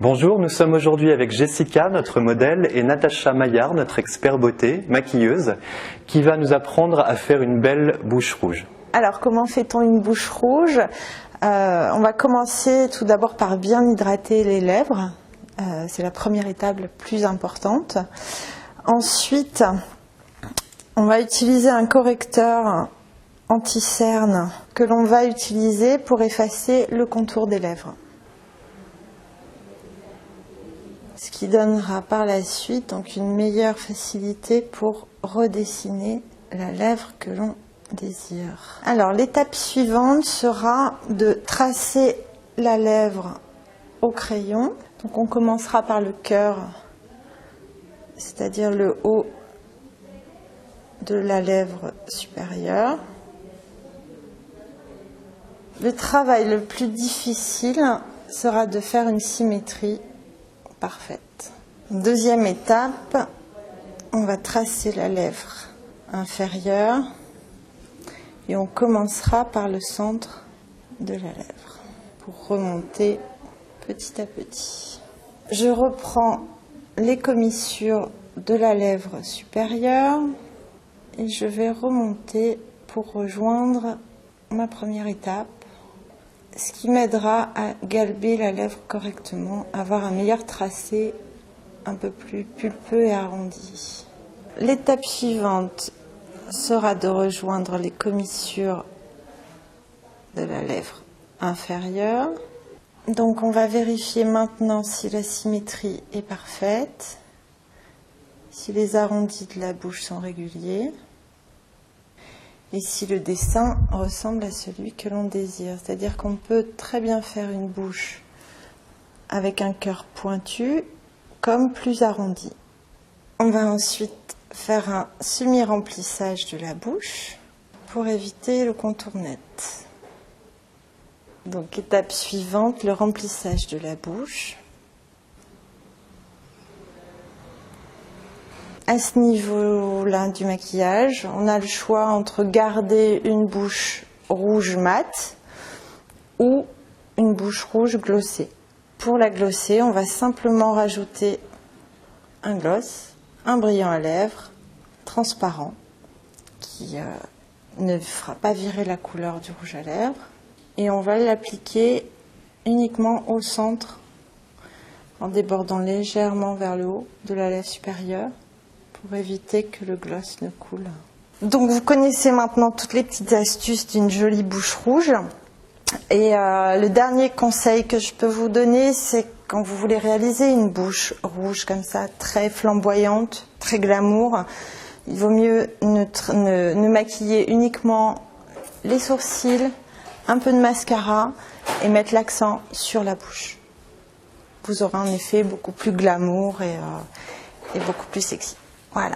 Bonjour, nous sommes aujourd'hui avec Jessica, notre modèle, et Natacha Maillard, notre expert beauté, maquilleuse, qui va nous apprendre à faire une belle bouche rouge. Alors, comment fait-on une bouche rouge? On va commencer tout d'abord par bien hydrater les lèvres. C'est la première étape la plus importante. Ensuite, on va utiliser un correcteur anti-cerne que l'on va utiliser pour effacer le contour des lèvres. Ce qui donnera par la suite donc une meilleure facilité pour redessiner la lèvre que l'on désire. Alors l'étape suivante sera de tracer la lèvre au crayon. Donc on commencera par le cœur, c'est-à-dire le haut de la lèvre supérieure. Le travail le plus difficile sera de faire une symétrie parfaite. Deuxième étape, on va tracer la lèvre inférieure et on commencera par le centre de la lèvre pour remonter petit à petit. Je reprends les commissures de la lèvre supérieure et je vais remonter pour rejoindre ma première étape, ce qui m'aidera à galber la lèvre correctement, avoir un meilleur tracé un peu plus pulpeux et arrondi. L'étape suivante sera de rejoindre les commissures de la lèvre inférieure. Donc on va vérifier maintenant si la symétrie est parfaite, si les arrondis de la bouche sont réguliers et si le dessin ressemble à celui que l'on désire. C'est-à-dire qu'on peut très bien faire une bouche avec un cœur pointu comme plus arrondi. On va ensuite faire un semi-remplissage de la bouche pour éviter le contour net. Donc étape suivante, le remplissage de la bouche. À ce niveau-là du maquillage, on a le choix entre garder une bouche rouge mat ou une bouche rouge glossée. Pour la glosser, on va simplement rajouter un gloss, un brillant à lèvres transparent qui ne fera pas virer la couleur du rouge à lèvres. Et on va l'appliquer uniquement au centre en débordant légèrement vers le haut de la lèvre supérieure pour éviter que le gloss ne coule. Donc vous connaissez maintenant toutes les petites astuces d'une jolie bouche rouge. Et le dernier conseil que je peux vous donner, c'est quand vous voulez réaliser une bouche rouge comme ça, très flamboyante, très glamour, il vaut mieux ne maquiller uniquement les sourcils, un peu de mascara et mettre l'accent sur la bouche. Vous aurez un effet beaucoup plus glamour et beaucoup plus sexy. Voilà.